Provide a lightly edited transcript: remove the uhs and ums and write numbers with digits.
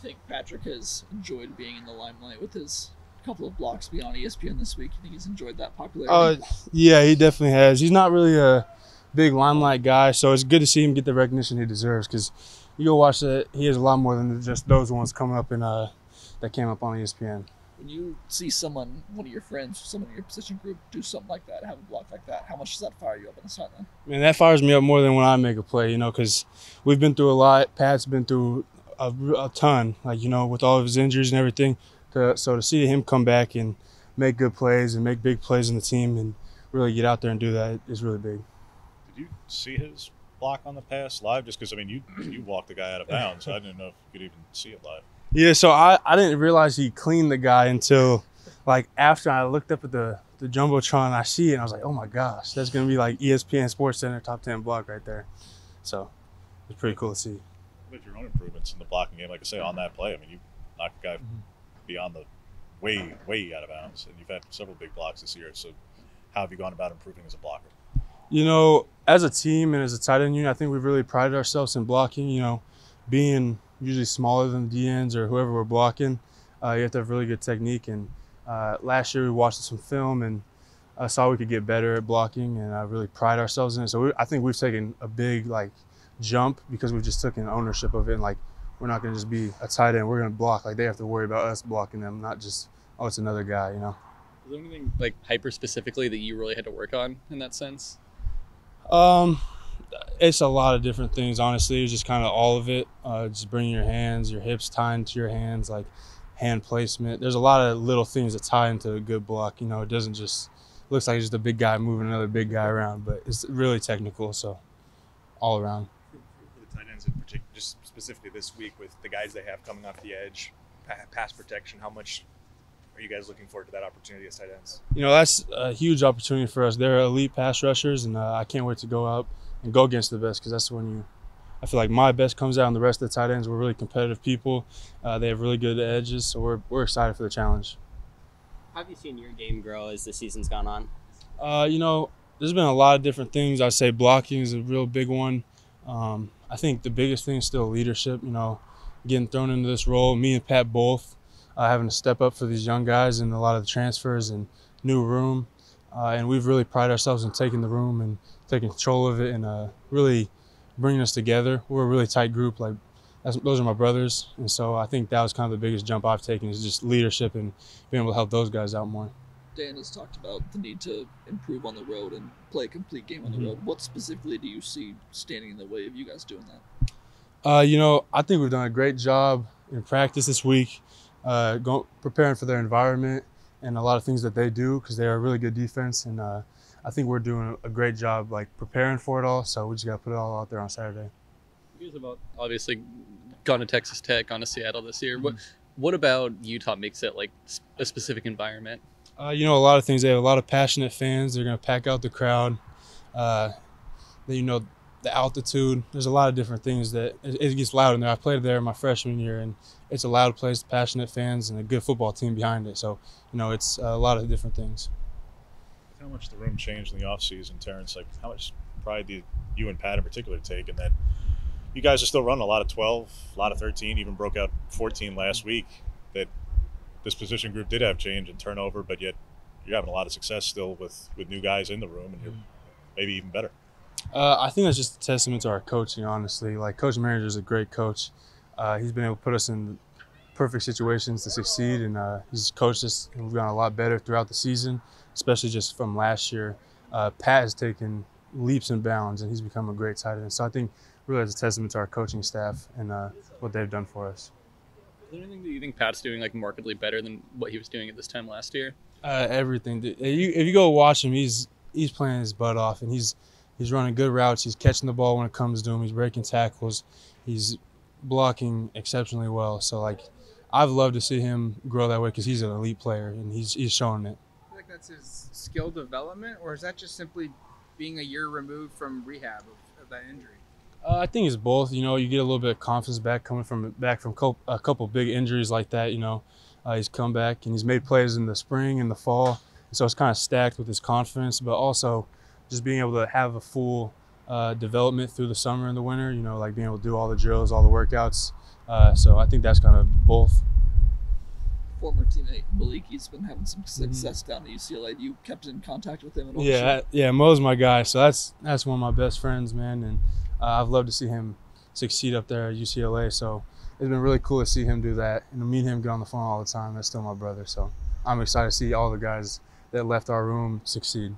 think Patrick has enjoyed being in the limelight with his couple of blocks beyond ESPN this week? You think he's enjoyed that popularity? Yeah, he definitely has. He's not really a big limelight guy, so it's good to see him get the recognition he deserves. Because you go watch it, he has a lot more than just those ones coming up in that came up on ESPN. When you see someone, one of your friends, someone in your position group, do something like that, have a block like that, how much does that fire you up on the sideline? Man, that fires me up more than when I make a play, because we've been through a lot. Pat's been through a ton, with all of his injuries and everything. So to see him come back and make good plays and make big plays in the team and really get out there and do that is really big. Did you see his block on the pass live? Just because, you walked the guy out of bounds. So I didn't know if you could even see it live. Yeah, so I didn't realize he cleaned the guy until, after I looked up at the Jumbotron and I see it, and I was like, oh, my gosh, that's going to be like ESPN Sports Center top 10 block right there. So it's pretty cool to see. With your own improvements in the blocking game, like I say, on that play, you knocked a guy beyond the way out of bounds, and you've had several big blocks this year. So how have you gone about improving as a blocker? As a team and as a tight end unit, I think we've really prided ourselves in blocking, being usually smaller than the DNs or whoever we're blocking. You have to have really good technique. And last year we watched some film and saw we could get better at blocking, and really pride ourselves in it. So I think we've taken a big jump because we've just taken ownership of it. And we're not going to just be a tight end. We're going to block. They have to worry about us blocking them, not just, oh, it's another guy, Is there anything hyper specifically that you really had to work on in that sense? It's a lot of different things, honestly. It's just kind of all of it. Just bringing your hands, your hips tying to your hands, hand placement. There's a lot of little things that tie into a good block. It doesn't just looks like it's just a big guy moving another big guy around, but it's really technical, so all around. For the tight ends in particular, just specifically this week with the guys they have coming off the edge, pass protection, how much are you guys looking forward to that opportunity as tight ends? That's a huge opportunity for us. They're elite pass rushers, and I can't wait to go out and go against the best, because that's when I feel like my best comes out, and the rest of the tight ends, we're really competitive people. They have really good edges, so we're excited for the challenge. How have you seen your game grow as the season's gone on? There's been a lot of different things. I'd say blocking is a real big one. I think the biggest thing is still leadership, getting thrown into this role. Me and Pat both having to step up for these young guys and a lot of the transfers and new room. And we've really prided ourselves in taking the room and taking control of it and really bringing us together. We're a really tight group. Those are my brothers. And so I think that was kind of the biggest jump I've taken, is just leadership and being able to help those guys out more. Dan has talked about the need to improve on the road and play a complete game on the road. What specifically do you see standing in the way of you guys doing that? I think we've done a great job in practice this week, preparing for their environment and a lot of things that they do, because they're a really good defense. And I think we're doing a great job preparing for it all. So we just got to put it all out there on Saturday. You guys have obviously gone to Texas Tech, gone to Seattle this year. What about Utah makes it a specific environment? A lot of things. They have a lot of passionate fans. They're going to pack out the crowd. The altitude. There's a lot of different things that it gets loud in there. I played there my freshman year, and it's a loud place, passionate fans, and a good football team behind it. So, it's a lot of different things. How much the room changed in the offseason, Terrance? How much pride do you and Pat in particular take in that you guys are still running a lot of 12, a lot of 13, even broke out 14 last week, that this position group did have change and turnover, but yet you're having a lot of success still with new guys in the room, and you're maybe even better. I think that's just a testament to our coaching, honestly. Coach Manager is a great coach. He's been able to put us in perfect situations to succeed, and he's coached us, and we've gotten a lot better throughout the season, especially just from last year. Pat has taken leaps and bounds, and he's become a great tight end. So I think really it's a testament to our coaching staff and what they've done for us. Is there anything that you think Pat's doing markedly better than what he was doing at this time last year? Everything. If you go watch him, he's playing his butt off, and he's running good routes. He's catching the ball when it comes to him. He's breaking tackles. He's blocking exceptionally well. So I've loved to see him grow that way, because he's an elite player and he's showing it. I feel like that's his skill development, or is that just simply being a year removed from rehab of that injury? I think it's both. You get a little bit of confidence coming from a couple big injuries like that. He's come back and he's made plays in the spring and the fall, so it's kind of stacked with his confidence, but also just being able to have a full development through the summer and the winter. Being able to do all the drills, all the workouts. So I think that's kind of both. Former teammate Maliki's been having some success down at UCLA. You kept in contact with him at all? Yeah, Mo's my guy. So that's one of my best friends, man. And I've loved to see him succeed up there at UCLA. So it's been really cool to see him do that. And me and him get on the phone all the time. That's still my brother. So I'm excited to see all the guys that left our room succeed.